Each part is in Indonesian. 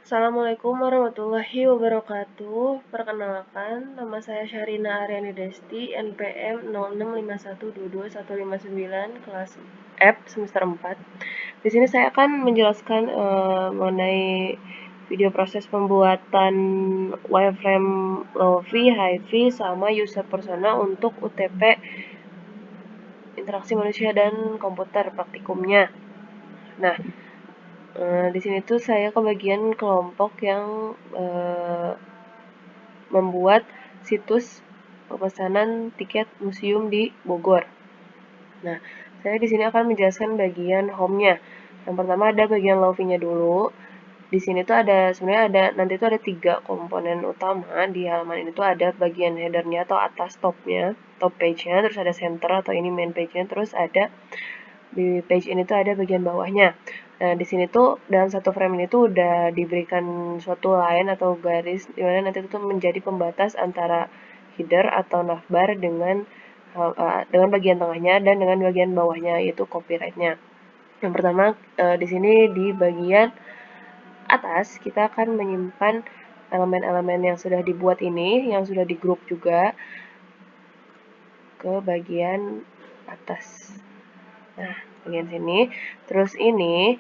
Assalamualaikum warahmatullahi wabarakatuh. Perkenalkan, nama saya Syarina Aryani Desti, NPM 0651222159, kelas F semester 4. Di sini saya akan menjelaskan mengenai video proses pembuatan wireframe low-fi, high-fi, sama user persona untuk UTP interaksi manusia dan komputer praktikumnya. Nah, di sini tuh saya kebagian kelompok yang membuat situs pemesanan tiket museum di Bogor. Nah, saya di sini akan menjelaskan bagian home-nya. Yang pertama ada bagian low-fi-nya dulu. Di sini tuh nanti tuh ada 3 komponen utama di halaman ini tuh ada bagian header-nya atau atas top page-nya, terus ada center atau ini main page-nya, terus ada di page ini tuh ada bagian bawahnya. Nah, di sini tuh dalam satu frame ini tuh udah diberikan suatu line atau garis dimana nanti itu menjadi pembatas antara header atau navbar dengan bagian tengahnya dan dengan bagian bawahnya, yaitu copyright-nya. Yang pertama, di sini di bagian atas kita akan menyimpan elemen-elemen yang sudah dibuat ini, yang sudah di group juga ke bagian atas. Nah, bagian sini. Terus ini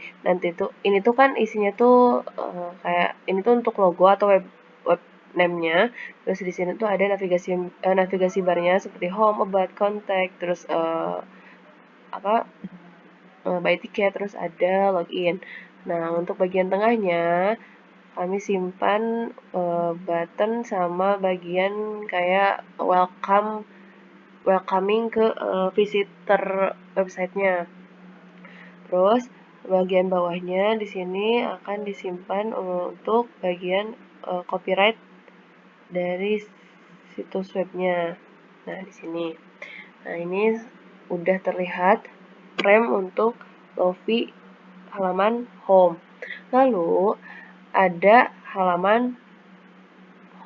tuh kan isinya tuh kayak ini tuh untuk logo atau web name-nya. Terus di sini tuh ada navigasi barnya seperti home, about, contact, terus buy ticket, terus ada login. Nah, untuk bagian tengahnya kami simpan button sama bagian kayak welcoming ke visitor websitenya. Terus bagian bawahnya di sini akan disimpan untuk bagian copyright dari situs webnya. Nah, di sini. Nah, ini udah terlihat frame untuk low-fi halaman home. Lalu ada halaman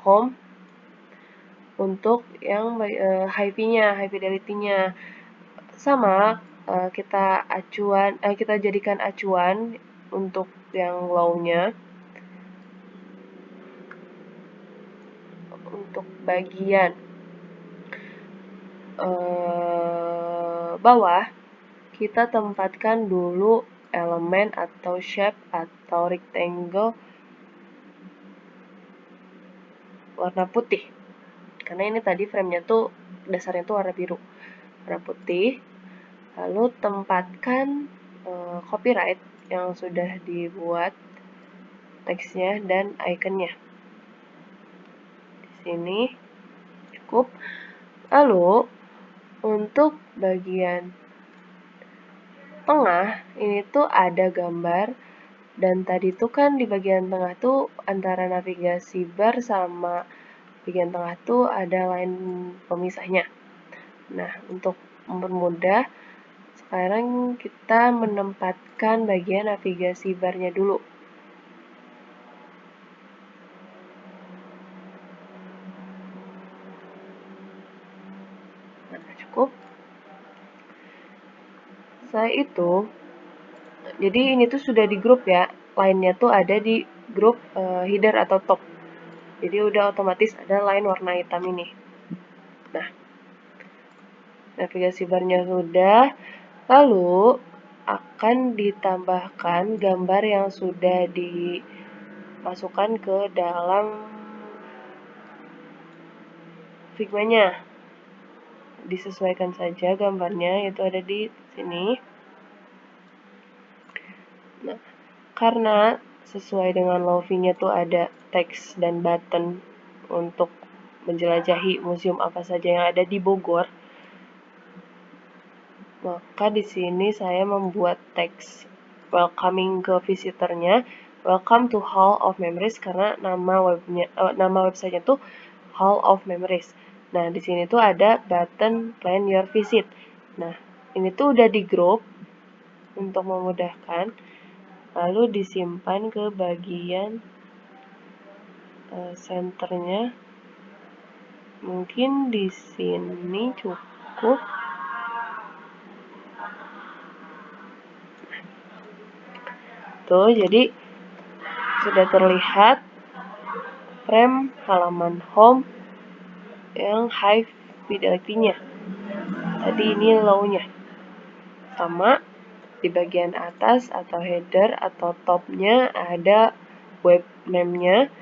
home untuk yang high fidelity-nya. Sama kita jadikan acuan untuk yang low-nya. Untuk bagian bawah kita tempatkan dulu elemen atau shape atau rectangle warna putih, karena ini tadi frame-nya tuh dasarnya tuh warna biru, warna putih. Lalu tempatkan copyright yang sudah dibuat, teksnya dan ikonnya di sini cukup. Lalu untuk bagian tengah ini tuh ada gambar, dan tadi tuh kan di bagian tengah tuh antara navigasi bar sama bagian tengah tuh ada line pemisahnya. Nah, untuk mempermudah, sekarang kita menempatkan bagian navigasi barnya dulu. Nah, cukup. Setelah itu, jadi ini tuh sudah di grup ya, line-nya tuh ada di grup header atau top. Jadi udah otomatis ada line warna hitam ini. Nah, navigasi barnya sudah, lalu akan ditambahkan gambar yang sudah dimasukkan ke dalam Figma-nya. Disesuaikan saja gambarnya, itu ada di sini. Nah, karena sesuai dengan low-fi-nya tuh ada teks dan button untuk menjelajahi museum apa saja yang ada di Bogor, maka di sini saya membuat teks welcoming ke visitornya, welcome to Hall of Memories, karena nama websitenya tuh Hall of Memories. Nah, di sini tuh ada button plan your visit. Nah, ini tuh udah di grup untuk memudahkan. Lalu disimpan ke bagian senternya. Mungkin di sini cukup. Tuh, jadi sudah terlihat frame halaman home yang high fidelity-nya. Tadi ini low-nya. Sama di bagian atas atau header atau top-nya ada web name-nya,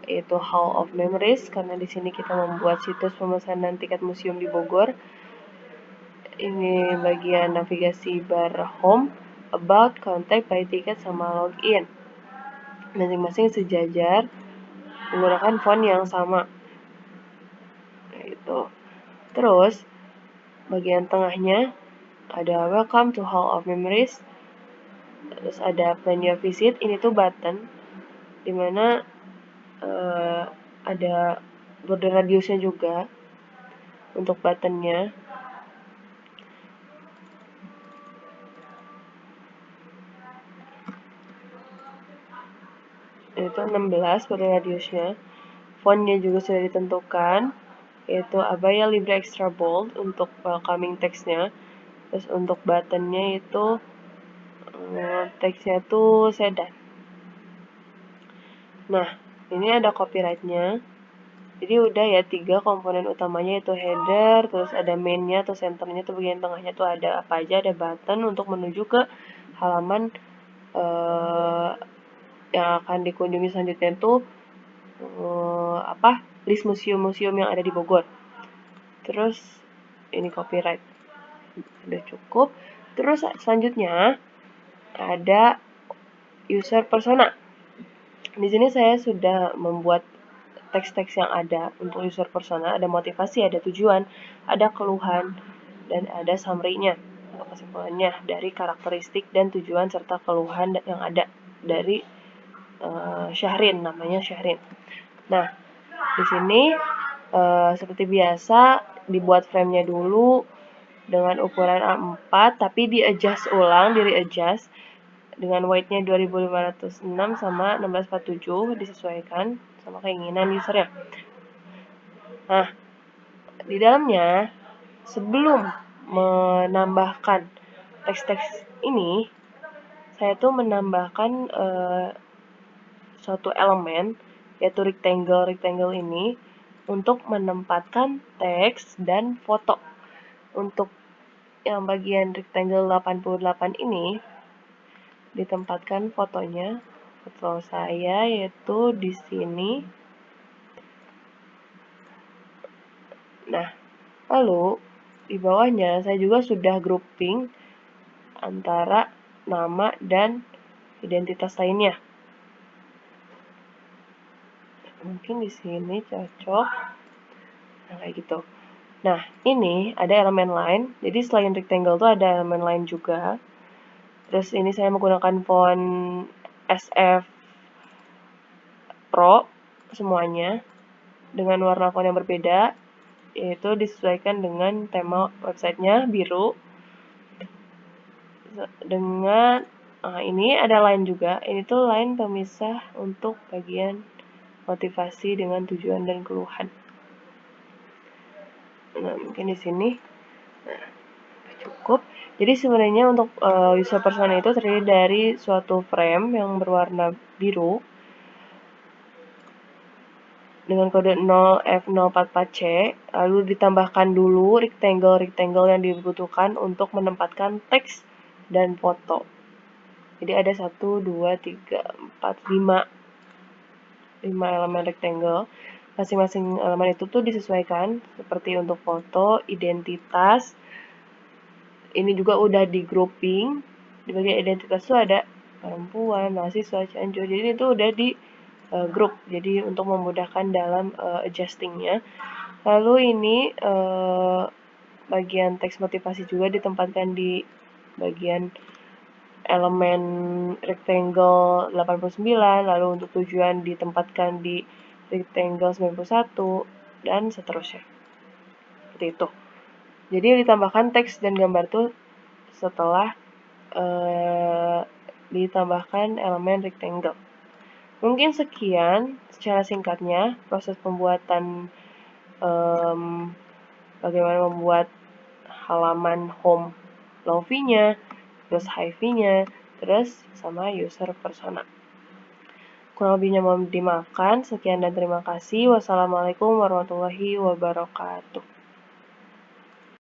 yaitu Hall of Memories, karena di sini kita membuat situs pemesanan tiket museum di Bogor. Ini bagian navigasi bar home, about, contact, buy tiket, sama login. Masing-masing sejajar menggunakan font yang sama. Gitu. Terus bagian tengahnya ada Welcome to Hall of Memories. Terus ada Plan Your Visit. Ini tuh button dimana ada border radiusnya juga untuk buttonnya. Itu 16 border radiusnya. Fontnya juga sudah ditentukan, yaitu Abaya Libre Extra Bold untuk welcoming text-nya. Terus untuk buttonnya itu teksnya tuh sedan. Nah, ini ada copyright-nya. Jadi udah ya 3 komponen utamanya, itu header, terus ada main-nya atau centernya tuh bagian tengahnya tuh ada apa aja, ada button untuk menuju ke halaman yang akan dikunjungi selanjutnya tuh list museum-museum yang ada di Bogor. Terus ini copyright. Udah cukup. Terus selanjutnya ada user persona. Di sini saya sudah membuat teks-teks yang ada untuk user persona, ada motivasi, ada tujuan, ada keluhan, dan ada summary-nya atau kesimpulannya dari karakteristik dan tujuan serta keluhan yang ada dari Syahrin, namanya Syahrin. Nah, di sini seperti biasa dibuat frame-nya dulu dengan ukuran A4, tapi di-adjust ulang, di-readjust dengan weight-nya 2506 sama 1647, disesuaikan sama keinginan usernya. Nah, di dalamnya sebelum menambahkan teks-teks ini, saya tuh menambahkan suatu elemen, yaitu rectangle ini untuk menempatkan teks dan foto. Untuk yang bagian rectangle 88 ini ditempatkan fotonya, foto saya yaitu di sini. Nah, lalu di bawahnya saya juga sudah grouping antara nama dan identitas lainnya. Mungkin di sini cocok. Nah, kayak gitu. Nah, ini ada elemen lain. Jadi selain rectangle tuh ada elemen lain juga. Terus ini saya menggunakan font SF Pro semuanya dengan warna font yang berbeda, yaitu disesuaikan dengan tema websitenya biru. Dengan ini ada line juga. Ini tuh line pemisah untuk bagian motivasi dengan tujuan dan keluhan. Nah, mungkin di sini cukup. Jadi sebenarnya untuk user persona itu terdiri dari suatu frame yang berwarna biru dengan kode 0F044C, lalu ditambahkan dulu rectangle yang dibutuhkan untuk menempatkan teks dan foto. Jadi ada 1, 2, 3, 4, 5 elemen rectangle. Masing-masing elemen itu tuh disesuaikan, seperti untuk foto, identitas. Ini juga udah di grouping. Di bagian identitas tuh ada perempuan, mahasiswa, Cianjur. Jadi itu udah di group. Jadi untuk memudahkan dalam adjustingnya. Lalu ini bagian teks motivasi juga ditempatkan di bagian elemen rectangle 89, lalu untuk tujuan ditempatkan di rectangle 91, dan seterusnya. Seperti itu. Jadi ditambahkan teks dan gambar tuh setelah ditambahkan elemen rectangle. Mungkin sekian secara singkatnya proses pembuatan bagaimana membuat halaman home low V-nya, terus high V-nya, terus sama user persona. Kurang lebihnya mohon dimaafkan. Sekian dan terima kasih. Wassalamualaikum warahmatullahi wabarakatuh.